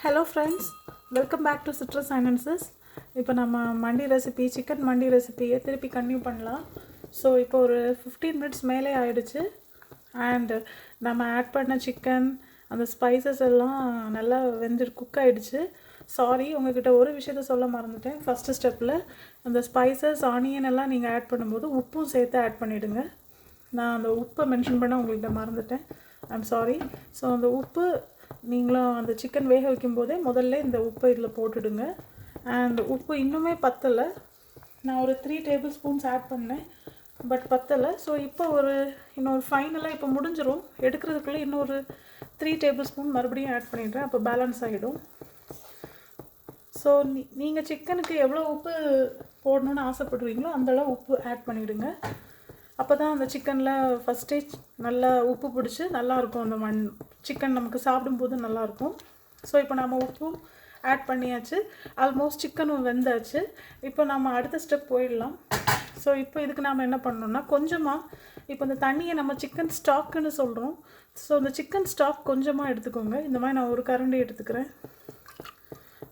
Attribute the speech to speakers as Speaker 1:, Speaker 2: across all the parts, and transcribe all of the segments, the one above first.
Speaker 1: Hello friends, welcome back to Citrus Finances. இப்போ நம்ம மண்டி recipe chicken மண்டி ரெசிபியை திருப்பி கன்டினியூ பண்ணலாம். ஸோ இப்போ ஒரு 15 minutes மேலே ஆயிடுச்சு. அண்ட் நம்ம ஆட் பண்ண சிக்கன் அந்த ஸ்பைசஸ் எல்லாம் நல்லா குக் ஆகிடுச்சு. சாரி, உங்ககிட்ட ஒரு விஷயத்த சொல்ல மறந்துட்டேன். ஃபஸ்ட்டு ஸ்டெப்பில் அந்த ஸ்பைசஸ் ஆனியன் எல்லாம் நீங்கள் ஆட் பண்ணும்போது உப்பும் சேர்த்து ஆட் பண்ணிவிடுங்க. நான் அந்த உப்பை மென்ஷன் பண்ண உங்கள்கிட்ட மறந்துட்டேன். I'm sorry. ஸோ அந்த உப்பு நீங்களும் அந்த சிக்கன் வேக வைக்கும்போதே முதல்ல இந்த உப்பை இதில் போட்டுடுங்க. அண்ட் உப்பு இன்னுமே பத்தலை. நான் ஒரு 3 tablespoons ஆட் பண்ணேன், பட் பத்தலை. ஸோ இப்போ இன்னொரு ஃபைனலாக இப்போ முடிஞ்சிடும். எடுக்கிறதுக்குள்ளே இன்னொரு 3 tablespoon மறுபடியும் ஆட் பண்ணிடுறேன். அப்போ பேலன்ஸ் ஆகிடும். ஸோ நீங்கள் சிக்கனுக்கு எவ்வளோ உப்பு போடணுன்னு ஆசைப்படுறீங்களோ அந்தளவு உப்பு ஆட் பண்ணிவிடுங்க. அப்போ தான் அந்த சிக்கனில் ஃபஸ்ட்டே நல்லா உப்பு பிடிச்சி நல்லாயிருக்கும். அந்த சிக்கன் நமக்கு சாப்பிடும்போது நல்லாயிருக்கும். ஸோ இப்போ நம்ம உப்பும் ஆட் பண்ணியாச்சு. ஆல்மோஸ்ட் சிக்கனும் வெந்தாச்சு. இப்போ நம்ம அடுத்த ஸ்டெப் போயிடலாம். ஸோ இப்போ இதுக்கு நாம் என்ன பண்ணணும்னா, கொஞ்சமாக இப்போ இந்த தண்ணியை நம்ம சிக்கன் ஸ்டாக்குன்னு சொல்கிறோம். ஸோ இந்த சிக்கன் ஸ்டாக் கொஞ்சமாக எடுத்துக்கோங்க. இந்த மாதிரி நான் ஒரு கரண்டி எடுத்துக்கிறேன்.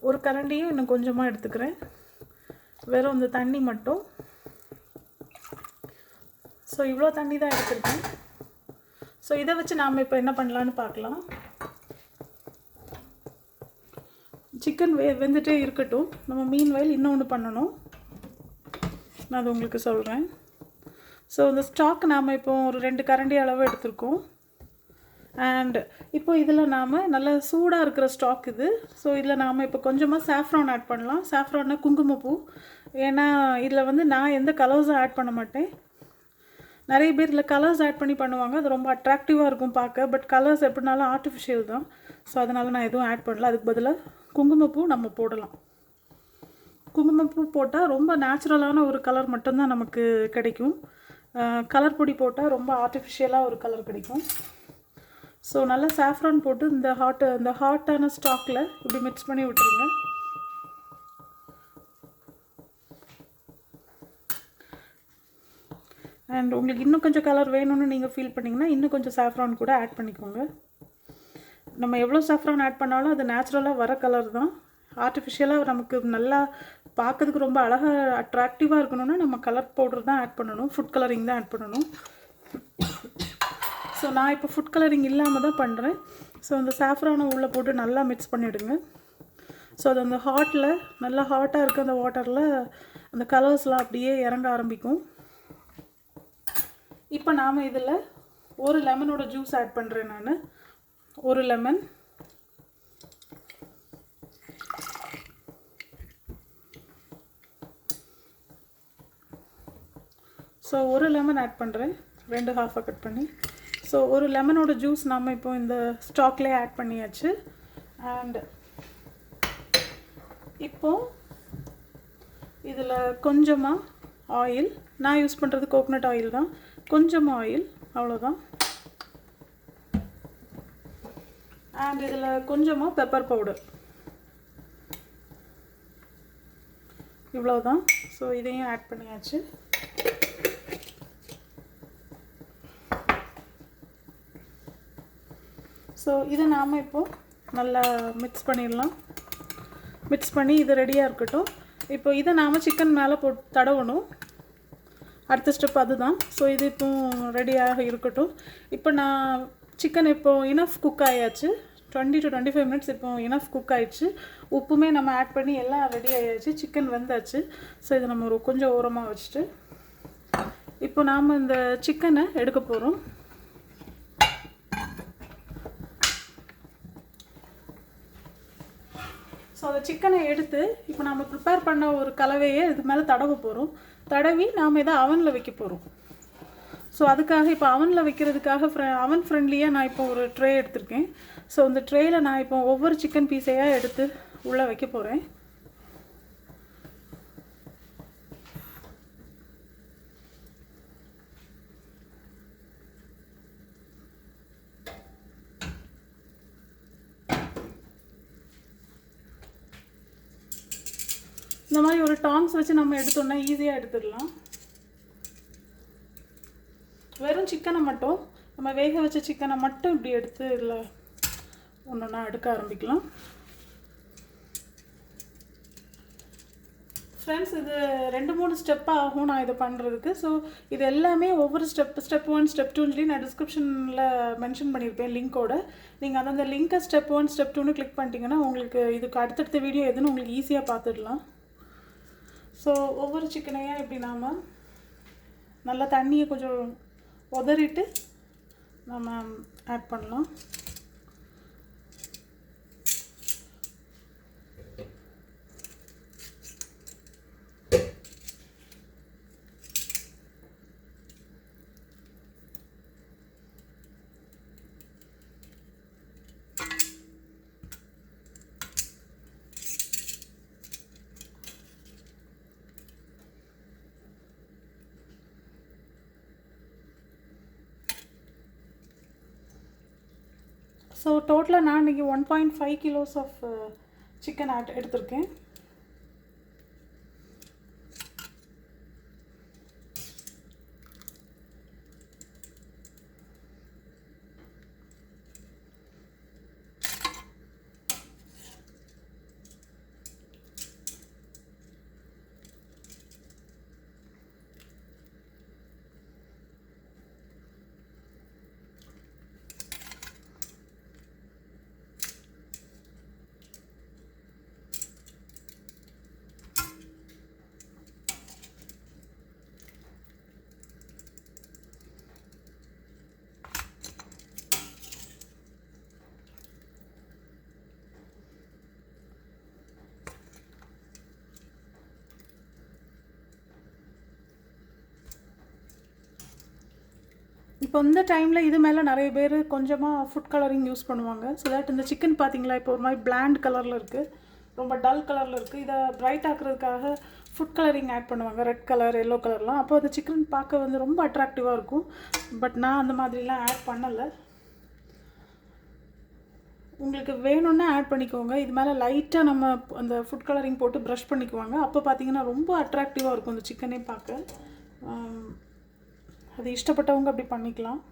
Speaker 1: ஒரு கரண்டியும் இன்னும் கொஞ்சமாக எடுத்துக்கிறேன். வெறும் இந்த தண்ணி மட்டும். ஸோ இவ்வளோ தண்ணி தான் எடுத்துருக்கேன். ஸோ இதை வச்சு நாம் இப்போ என்ன பண்ணலான்னு பார்க்கலாம். சிக்கன் வெந்துட்டே இருக்கட்டும். நம்ம மீன்வயல் இன்னொன்று பண்ணணும். நான் அது உங்களுக்கு சொல்கிறேன். ஸோ இந்த ஸ்டாக் நாம் இப்போ ஒரு 2 கரண்டி அளவு எடுத்துருக்கோம். அண்ட் இப்போ இதில் நாம் நல்லா சூடாக இருக்கிற ஸ்டாக் இது. ஸோ இதில் நாம் இப்போ கொஞ்சமாக சாஃப்ரான் ஆட் பண்ணலாம். சாஃப்ரான்னா குங்குமப்பூ. ஏன்னா இதில் நான் எந்த கலர்ஸும் ஆட் பண்ண மாட்டேன். நிறைய பேர் இதில் கலர்ஸ் ஆட் பண்ணி பண்ணுவாங்க. அது ரொம்ப அட்ராக்டிவாக இருக்கும் பார்க்க. பட் கலர்ஸ் எப்படினாலும் ஆர்டிஃபிஷியல் தான். ஸோ அதனால் நான் எதுவும் ஆட் பண்ணல. அதுக்கு பதிலாக குங்குமப்பூ நம்ம போடலாம். குங்குமப்பூ போட்டால் ரொம்ப நேச்சுரலான ஒரு கலர் மட்டும்தான் நமக்கு கிடைக்கும். கலர் பொடி போட்டால் ரொம்ப ஆர்டிஃபிஷியலாக ஒரு கலர் கிடைக்கும். ஸோ நல்லா சாஃப்ரான் போட்டு இந்த ஹாட்டான ஸ்டாக்கில் இப்படி மிக்ஸ் பண்ணி விட்டுருங்க. அண்ட் உங்களுக்கு இன்னும் கொஞ்சம் கலர் வேணும்னு நீங்கள் ஃபீல் பண்ணிங்கன்னா இன்னும் கொஞ்சம் சாஃப்ரான் கூட ஆட் பண்ணிக்கோங்க. நம்ம எவ்வளோ சாஃப்ரான் ஆட் பண்ணாலும் அது நேச்சுரலாக வர கலர் தான். ஆர்டிஃபிஷியலாக நமக்கு நல்லா பார்க்கறதுக்கு ரொம்ப அழகாக அட்ராக்டிவாக இருக்கணும்னா நம்ம கலர் பவுடர் தான் ஆட் பண்ணணும். ஃபுட் கலரிங் தான் ஆட் பண்ணணும். ஸோ நான் இப்போ ஃபுட் கலரிங் இல்லாமல் தான் பண்ணுறேன். ஸோ அந்த சாஃப்ரானை உள்ளே போட்டு நல்லா மிக்ஸ் பண்ணிவிடுங்க. ஸோ அது அந்த நல்லா ஹாட்டாக இருக்க அந்த வாட்டரில் அந்த கலர்ஸ்லாம் அப்படியே இறங்க ஆரம்பிக்கும். இப்போ நாம் இதில் ஒரு லெமனோட ஜூஸ் ஆட் பண்ணுறேன். நான் ஒரு லெமன். ஸோ ஒரு லெமன் ஆட் பண்ணுறேன், 2 ஹாஃபாக கட் பண்ணி. ஸோ ஒரு லெமனோட ஜூஸ் நாம் இப்போ இந்த ஸ்டாக்லேயே ஆட் பண்ணியாச்சு. அண்ட் இப்போது இதில் கொஞ்சமாக ஆயில், நான் யூஸ் பண்ணுறது கோகோனட் ஆயில் தான். கொஞ்சமாக ஆயில், அவ்வளோதான். அண்ட் இதில் கொஞ்சமாக பெப்பர் பவுடர், இவ்வளோதான். ஸோ இதையும் ஆட் பண்ணியாச்சு. ஸோ இதை நாம் இப்போது நல்லா மிக்ஸ் பண்ணிடலாம். மிக்ஸ் பண்ணி இது ரெடியாக இருக்கட்டும். இப்போ இதை நாம் சிக்கன் மேலே தடவணும். அடுத்த ஸ்டெப் அதுதான். ஸோ இது இப்போ ரெடியாக இருக்கட்டும். இப்போ நான் சிக்கன் இப்போது இனஃப் குக் ஆயாச்சு. 20 to 25 minutes இப்போ இனஃப் குக் ஆயிடுச்சு. உப்புமே நம்ம ஆட் பண்ணி எல்லாம் ரெடி ஆயாச்சு. சிக்கன் வெந்தாச்சு. ஸோ இதை நம்ம கொஞ்சம் ஓரமாக வச்சுட்டு இப்போ நாம் இந்த சிக்கனை எடுக்க போகிறோம். ஸோ அந்த சிக்கனை எடுத்து இப்போ நாம் ப்ரிப்பேர் பண்ண ஒரு கலவையை இது மேலே தடவ போகிறோம். தடவி நாம் இதை அவனில் வைக்க போகிறோம். ஸோ அதுக்காக இப்போ அவனில் வைக்கிறதுக்காக அவன் ஃப்ரெண்ட்லியாக நான் இப்போ ஒரு ட்ரே எடுத்திருக்கேன். ஸோ இந்த ட்ரேயில் நான் இப்போ ஒவ்வொரு சிக்கன் பீஸையாக எடுத்து உள்ளே வைக்க போகிறேன். இந்த மாதிரி ஒரு டாங்ஸ் வச்சு நம்ம எடுத்தோம்னா ஈஸியாக எடுத்துடலாம். வெறும் சிக்கனை மட்டும் நம்ம வேக வச்ச சிக்கனை மட்டும் இப்படி எடுத்து இதில் ஒன்று ஒன்றா எடுக்க ஆரம்பிக்கலாம். ஃப்ரெண்ட்ஸ், இது 2-3 ஸ்டெப்பாக ஆகும் நான் இதை பண்ணுறதுக்கு. ஸோ இது எல்லாமே ஒவ்வொரு ஸ்டெப் 1 ஸ்டெப் 2ன்னு சொல்லி நான் டிஸ்கிரிப்ஷனில் மென்ஷன் பண்ணியிருப்பேன் லிங்க்கோட. நீங்கள் அந்த லிங்க்கை ஸ்டெப் 1 ஸ்டெப் 2ன்னு கிளிக் பண்ணிட்டீங்கன்னா உங்களுக்கு இதுக்கு அடுத்தடுத்த வீடியோ எதுன்னு உங்களுக்கு ஈஸியாக பார்த்துடலாம். ஸோ ஒவ்வொரு சிக்கனையாக இப்படி நாம் நல்லா தண்ணியை கொஞ்சம் உதறிட்டு நம்ம ஆட் பண்ணலாம். ஸோ டோட்டலாக நான் இன்றைக்கி 1.5 கிலோஸ் ஆஃப் சிக்கன் எடுத்திருக்கேன். இப்போ இந்த டைமில் இது மேலே நிறைய பேர் கொஞ்சமாக ஃபுட் கலரிங் யூஸ் பண்ணுவாங்க. ஸோ தட் இந்த சிக்கன் பார்த்தீங்களா இப்போ ஒரு மாதிரி பிளாண்ட் கலரில் இருக்குது, ரொம்ப டல் கலரில் இருக்குது. இதை பிரைட் ஆக்குறதுக்காக ஃபுட் கலரிங் ஆட் பண்ணுவாங்க, ரெட் கலர் எல்லோ கலர்லாம். அப்போ அந்த சிக்கன் பார்க்க வந்து ரொம்ப அட்ராக்டிவாக இருக்கும். பட் நான் அந்த மாதிரிலாம் ஆட் பண்ணலை. உங்களுக்கு வேணும்னா ஆட் பண்ணிக்கோங்க. இது மேலே லைட்டாக நம்ம அந்த ஃபுட் கலரிங் போட்டு ப்ரஷ் பண்ணிக்குவாங்க. அப்போ பார்த்தீங்கன்னா ரொம்ப அட்ராக்டிவாக இருக்கும் அந்த சிக்கனே பார்க்க. அது இஷ்டப்பட்டவங்க அப்படி பண்ணிக்கலாம்.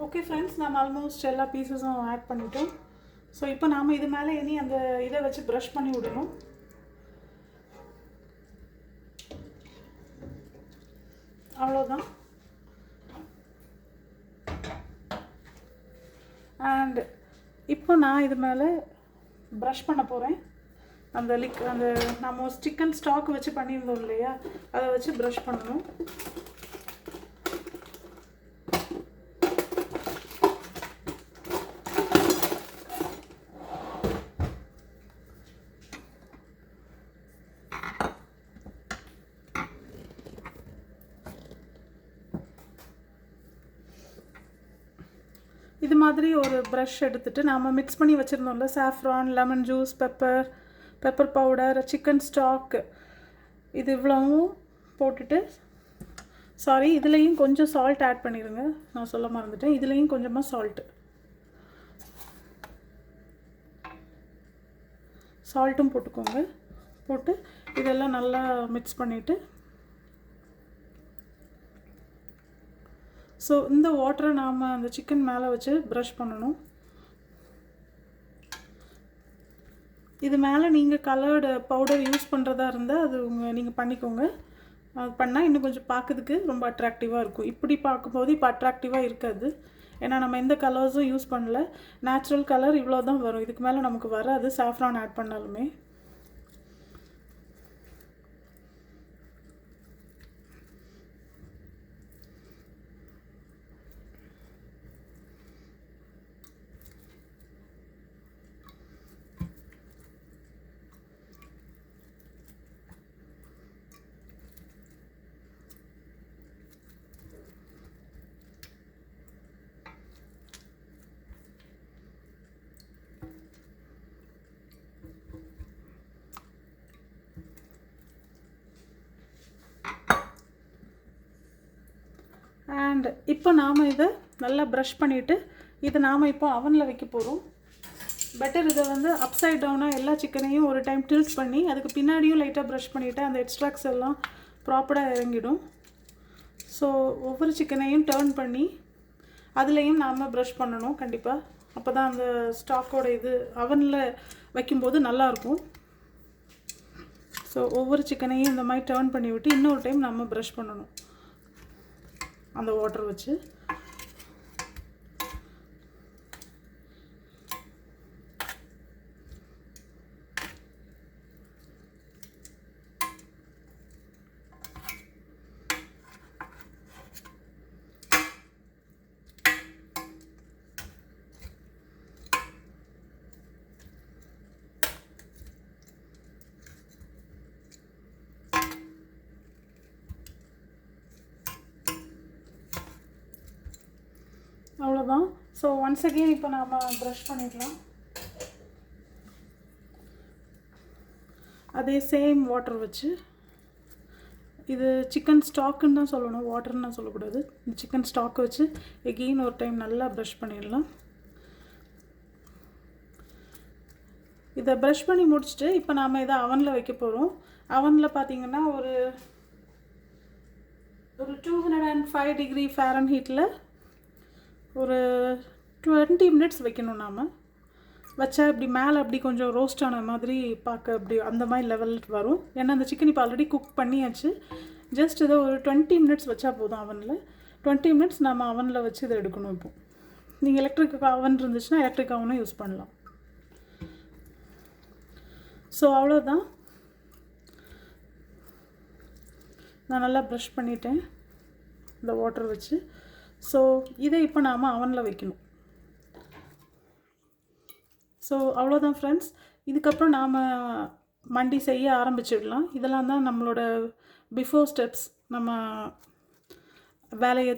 Speaker 1: ஓகே ஃப்ரெண்ட்ஸ், நம்ம ஆல்மோஸ்ட் எல்லா பீசஸும் ஆட் பண்ணிட்டோம். ஸோ இப்போ நாம் இது மேலே இனி அந்த இதை வச்சு ப்ரஷ் பண்ணி விடணும். அவ்வளோதான். அண்ட் இப்போ நான் இது மேலே ப்ரஷ் பண்ண போகிறேன். அந்த அந்த நம்ம சிக்கன் ஸ்டாக் வச்சு பண்ணியிருந்தோம் இல்லையா, அதை வச்சு ப்ரஷ் பண்ணணும். இது மாதிரி ஒரு ப்ரஷ் எடுத்துகிட்டு நாம் மிக்ஸ் பண்ணி வச்சுருந்தோம்ல, saffron, lemon juice, pepper powder, chicken stock, இது இவ்வளவும் போட்டுட்டு, சாரி இதுலேயும் கொஞ்சம் சால்ட் ஆட் பண்ணிடுங்க, நான் சொல்ல மறந்துட்டேன். இதுலேயும் கொஞ்சமாக சால்ட்டும் போட்டுக்கோங்க. போட்டு இதெல்லாம் நல்லா மிக்ஸ் பண்ணிவிட்டு, ஸோ இந்த வாட்டரை நாம் அந்த சிக்கன் மேலே வச்சு ப்ரஷ் பண்ணணும். இது மேலே நீங்கள் கலர்டு பவுடர் யூஸ் பண்ணுறதா இருந்தால் அது நீங்கள் பண்ணிக்கோங்க. அது பண்ணால் இன்னும் கொஞ்சம் பார்க்கறதுக்கு ரொம்ப அட்ராக்டிவாக இருக்கும். இப்படி பார்க்கும்போது இப்போ அட்ராக்டிவாக இருக்காது. ஏன்னா நம்ம எந்த கலர்ஸும் யூஸ் பண்ணல. நேச்சுரல் கலர் இவ்வளோ தான் வரும், இதுக்கு மேலே நமக்கு வராது சாஃப்ரான் ஆட் பண்ணாலுமே. அண்ட் இப்போ நாம் இதை நல்லா ப்ரஷ் பண்ணிவிட்டு இதை நாம் இப்போ அவனில் வைக்க போகிறோம். பெட்டர் இதை வந்து அப்சைட் டவுனாக எல்லா சிக்கனையும் ஒரு டைம் டில்ட் பண்ணி அதுக்கு பின்னாடியும் லைட்டாக ப்ரஷ் பண்ணிவிட்டு அந்த எக்ஸ்ட்ராக்ஸ் எல்லாம் ப்ராப்பராக இறங்கிடும். ஸோ ஒவ்வொரு சிக்கனையும் டர்ன் பண்ணி அதுலேயும் நாம் ப்ரஷ் பண்ணணும் கண்டிப்பாக. அப்போ தான் அந்த ஸ்டாக்கோட இது அவனில் வைக்கும்போது நல்லாயிருக்கும். ஸோ ஒவ்வொரு சிக்கனையும் இந்த மாதிரி டர்ன் பண்ணி விட்டு இன்னொரு டைம் நம்ம ப்ரஷ் பண்ணணும் அந்த வாட்டர் வச்சு. அவ்வளோதான். ஸோ ஒன்ஸ் அகெயின் இப்போ நாம் ப்ரஷ் பண்ணிடலாம். அதே சேம் வாட்டர் வச்சு, இது சிக்கன் ஸ்டாக்குன்னு தான் சொல்லணும், வாட்டர்னு தான் சொல்லக்கூடாது. சிக்கன் ஸ்டாக் வச்சு எகெயின் ஒரு டைம் நல்லா ப்ரஷ் பண்ணிடலாம். இதை ப்ரஷ் பண்ணி முடிச்சுட்டு இப்போ நாம் இதை அவனில் வைக்க போகிறோம். அவனில் பார்த்திங்கன்னா ஒரு 205 டிகிரி ஃபாரன்ஹீட்டில் ஒரு 20 மினிட்ஸ் வைக்கணும். நாம் வச்சா இப்படி மேலே அப்படி கொஞ்சம் ரோஸ்ட் ஆன மாதிரி பார்க்க அப்படி அந்த மாதிரி லெவல் வரும். ஏன்னா அந்த சிக்கன் இப்போ ஆல்ரெடி குக் பண்ணியாச்சு. ஜஸ்ட் இதை ஒரு 20 மினிட்ஸ் வச்சா போதும் அவனில். 20 மினிட்ஸ் நம்ம அவனில் வச்சு இதை எடுக்கணும். இப்போ நீங்கள் எலக்ட்ரிக் அவன் இருந்துச்சுன்னா எலக்ட்ரிக் அவனும் யூஸ் பண்ணலாம். ஸோ அவ்வளோதான், நான் நல்லா ப்ரஷ் பண்ணிட்டேன் இந்த வாட்டர் வச்சு. ஸோ இதை இப்போ நாம் அவனில் வைக்கணும். ஸோ அவ்வளோதான் ஃப்ரெண்ட்ஸ். இதுக்கப்புறம் நாம் மண்டி செய்ய ஆரம்பிச்சிடலாம். இதெல்லாம் தான் நம்மளோட பிஃபோர் ஸ்டெப்ஸ். நம்ம வேலையை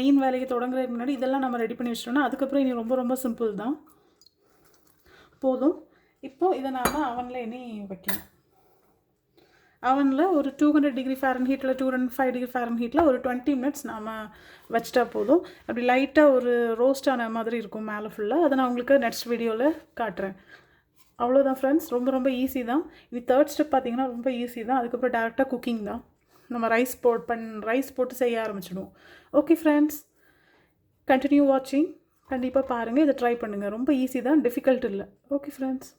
Speaker 1: மெயின் வேலையை தொடங்குறதுக்கு முன்னாடி இதெல்லாம் நம்ம ரெடி பண்ணி வச்சிட்டோம்னா அதுக்கப்புறம் இனி ரொம்ப ரொம்ப சிம்பிள் தான், போதும். இப்போது இதை நாம் அவனில் இனி வைக்கணும். அவனில் ஒரு 200 டிகிரி ஃபாரன்ஹீட்டில் 205 டிகிரி ஃபாரன்ஹீட்டில் ஒரு 20 மினிட்ஸ் நாம் வச்சிட்டா போதும். அப்படி லைட்டாக ஒரு ரோஸ்ட் ஆன மாதிரி இருக்கும் மேலே ஃபுல்லாக. அதை நான் உங்களுக்கு நெக்ஸ்ட் வீடியோவில் காட்டுறேன். அவ்வளோதான் ஃப்ரெண்ட்ஸ், ரொம்ப ரொம்ப ஈஸி தான். இது தேர்ட் ஸ்டெப் பார்த்திங்கன்னா ரொம்ப ஈஸி தான். அதுக்கப்புறம் டேரெக்டாக குக்கிங் தான். நம்ம ரைஸ் போட்டு செய்ய ஆரம்பிச்சிடுவோம். ஓகே ஃப்ரெண்ட்ஸ், கண்டினியூ வாட்சிங். கண்டிப்பாக பாருங்கள், இதை ட்ரை பண்ணுங்கள். ரொம்ப ஈஸி தான், டிஃபிகல்ட் இல்லை. Okay friends.